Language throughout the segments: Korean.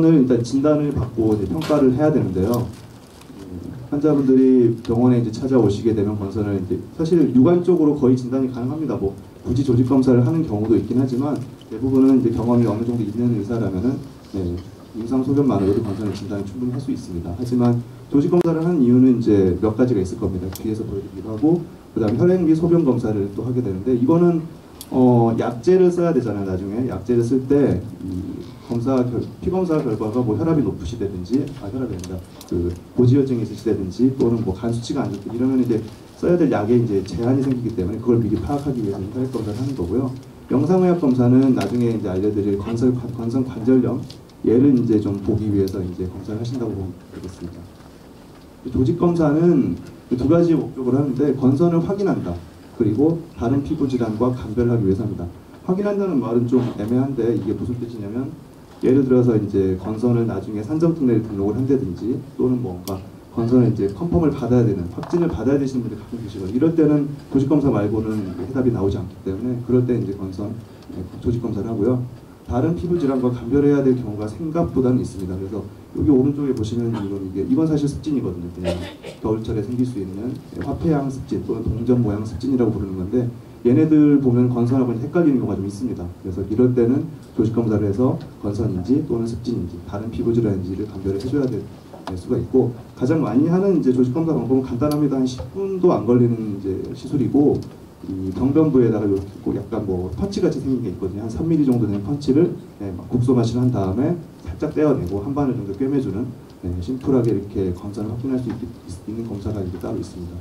건선을 일단 진단을 받고 이제 평가를 해야 되는데요. 환자분들이 병원에 이제 찾아오시게 되면 건선을 이제 사실 육안적으로 거의 진단이 가능합니다. 뭐 굳이 조직 검사를 하는 경우도 있긴 하지만 대부분은 이제 경험이 어느 정도 있는 의사라면은 임상 소견만으로도 건선을 진단을 충분히 할 수 있습니다. 하지만 조직 검사를 하는 이유는 이제 몇 가지가 있을 겁니다. 뒤에서 보여드리기도 하고, 그다음에 혈액 소변 검사를 또 하게 되는데, 이거는 약제를 써야 되잖아요. 나중에 약제를 쓸 때 피검사 결과가 뭐 혈압이 높으시다든지, 혈압이 아니라 그 고지혈증이 있으시다든지, 또는 뭐 간 수치가 안 좋고 이러면 이제 써야 될 약에 이제 제한이 생기기 때문에 그걸 미리 파악하기 위해서 혈액 검사를 하는 거고요. 영상의학 검사는 나중에 이제 알려드릴 건선 관절염 얘를 이제 좀 보기 위해서 이제 검사를 하신다고 보면 되겠습니다. 조직 검사는 두 가지 목적으로 하는데, 건선을 확인한다. 그리고 다른 피부 질환과 감별하기 위해서입니다. 확인한다는 말은 좀 애매한데, 이게 무슨 뜻이냐면, 예를 들어서 이제 건선을 나중에 산정특례를 등록을 한다든지, 또는 뭔가 건선을 이제 컨펌을 받아야 되는, 확진을 받아야 되시는 분들이 가끔 계시거든요. 이럴 때는 조직 검사 말고는 해답이 나오지 않기 때문에, 그럴 때 이제 건선 조직 검사를 하고요. 다른 피부 질환과 감별해야 될 경우가 생각보다는 있습니다. 그래서 여기 오른쪽에 보시면 이건 사실 습진이거든요. 그냥 겨울철에 생길 수 있는 화폐양 습진 또는 동전 모양 습진이라고 부르는 건데, 얘네들 보면 건선하고 헷갈리는 경우가 좀 있습니다. 그래서 이럴 때는 조직 검사를 해서 건선인지 또는 습진인지 다른 피부 질환인지를 감별을 해줘야 될 수가 있고, 가장 많이 하는 이제 조직 검사 방법은 간단합니다. 한 10분도 안 걸리는 이제 시술이고, 이 병변부에다가 이렇게 약간 뭐 펀치같이 생긴 게 있거든요. 한 3mm 정도 되는 펀치를 국소 마취를 한 다음에 살짝 떼어내고 한 바늘 정도 꿰매주는 심플하게 이렇게 건선을 확인할 수 있는 검사가 이렇게 따로 있습니다.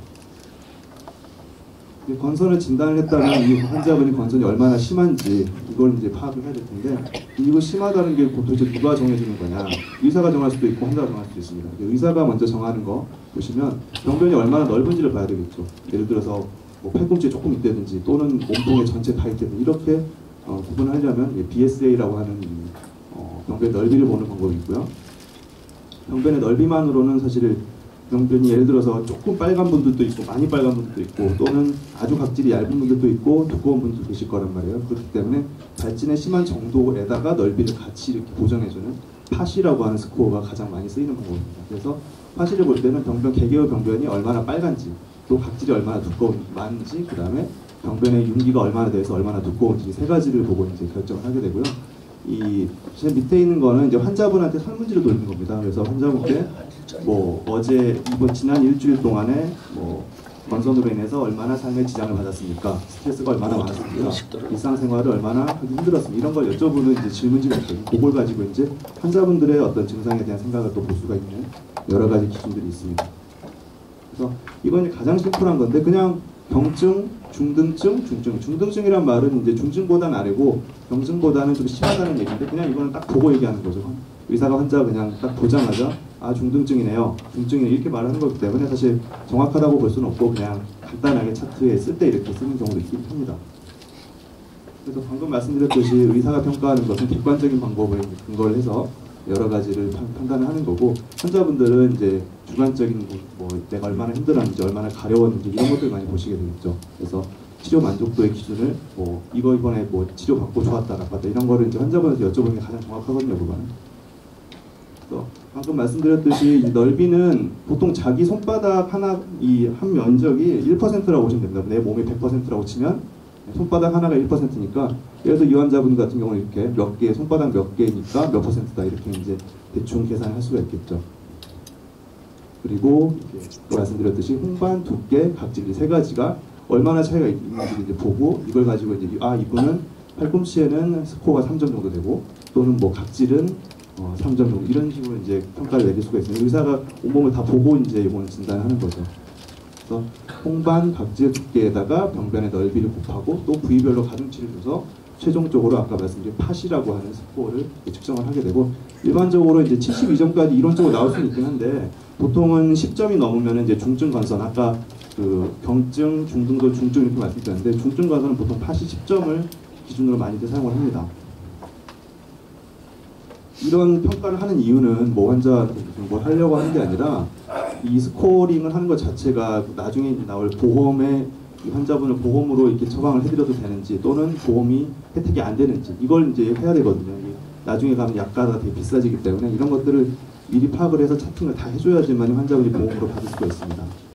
건선을 진단을 했다면 이 환자분이 건선이 얼마나 심한지 이걸 이제 파악을 해야 될 텐데, 이거 심하다는 게 도대체 누가 정해주는 거냐? 의사가 정할 수도 있고 환자가 정할 수도 있습니다. 의사가 먼저 정하는 거 보시면 병변이 얼마나 넓은지를 봐야 되겠죠. 예를 들어서 뭐 팔꿈치에 조금 있다든지 또는 몸통에 전체 다 있다든지 이렇게 구분을 하려면 BSA라고 하는 병변의 넓이를 보는 방법이 있고요. 병변의 넓이만으로는 사실 병변이 예를 들어서 조금 빨간 분들도 있고 많이 빨간 분들도 있고 또는 아주 각질이 얇은 분들도 있고 두꺼운 분들도 계실 거란 말이에요. 그렇기 때문에 발진의 심한 정도에다가 넓이를 같이 이렇게 보정해주는 팟이라고 하는 스코어가 가장 많이 쓰이는 방법입니다. 그래서 팟을 볼 때는 개개의 병변이 얼마나 빨간지, 또 각질이 얼마나 많은지, 그 다음에 병변의 윤기가 얼마나 돼서 얼마나 두꺼운지 세 가지를 보고 이제 결정을 하게 되고요. 제 밑에 있는 거는 이제 환자분한테 설문지를 돌리는 겁니다. 그래서 환자분께 뭐 지난 일주일 동안에 뭐 건선으로 인해서 얼마나 삶에 지장을 받았습니까? 스트레스가 얼마나 많았습니까? 일상생활을 얼마나 하기 힘들었습니까? 이런 걸 여쭤보는 이제 질문지가 있거든요. 그걸 가지고 이제 환자분들의 어떤 증상에 대한 생각을 또 볼 수가 있는 여러 가지 기준들이 있습니다. 그래서 이건 가장 심플한 건데, 그냥 경증, 중등증, 중증. 중등증이란 말은 이제 중증보다는 아래고 경증보다는 좀 심하다는 얘기인데, 그냥 이거는 딱 보고 얘기하는 거죠. 의사가 환자 그냥 딱 보자마자 중등증이네요, 중증이네 이렇게 말하는 거기 때문에 사실 정확하다고 볼 수는 없고 그냥 간단하게 차트에 쓸 때 이렇게 쓰는 경우도 있긴 합니다. 그래서 방금 말씀드렸듯이 의사가 평가하는 것은 객관적인 방법을 근거를 해서 여러 가지를 판단을 하는 거고, 환자분들은 이제 주관적인 뭐 내가 얼마나 힘들었는지 얼마나 가려웠는지 이런 것들 많이 보시게 되겠죠. 그래서 치료 만족도의 기준을 뭐 이번에 뭐 치료 받고 좋았다 나빴다 이런 거를 이제 환자분한테 여쭤보는 게 가장 정확하거든요, 그거는. 그래서 방금 말씀드렸듯이 이 넓이는 보통 자기 손바닥 하나 한 면적이 1%라고 보시면 됩니다. 내 몸이 100%라고 치면 손바닥 하나가 1%니까, 예를 들어 이 환자분 같은 경우는 이렇게 손바닥 몇 개니까 몇 %다 이렇게 이제 대충 계산을 할 수가 있겠죠. 그리고 또 말씀드렸듯이 홍반, 두께, 각질 이 세 가지가 얼마나 차이가 있는지 이제 보고, 이걸 가지고 이제 이분은 팔꿈치에는 스코어가 3점 정도 되고, 또는 뭐 각질은 3점 정도, 이런 식으로 이제 평가를 내릴 수가 있습니다. 의사가 온몸을 다 보고 이제 이걸 진단하는 거죠. 그래서 홍반, 각질, 두께에다가 병변의 넓이를 곱하고 또 부위별로 가중치를 줘서 최종적으로 아까 말씀드린 팟이라고 하는 스코어를 측정을 하게 되고, 일반적으로 이제 72점까지 이론적으로 나올 수는 있긴 한데, 보통은 10점이 넘으면 이제 중증 건선, 아까 그 경증, 중등도, 중증 이렇게 말씀드렸는데, 중증 건선은 보통 팟이 10점을 기준으로 많이들 사용을 합니다. 이런 평가를 하는 이유는 뭐 환자한테 뭘 하려고 하는 게 아니라, 이 스코어링을 하는 것 자체가 나중에 나올 보험에 환자분을 보험으로 이렇게 처방을 해드려도 되는지 또는 보험이 혜택이 안 되는지 이걸 이제 해야 되거든요. 나중에 가면 약가가 되게 비싸지기 때문에 이런 것들을 미리 파악을 해서 차팅을 다 해줘야지만 환자분이 보험으로 받을 수가 있습니다.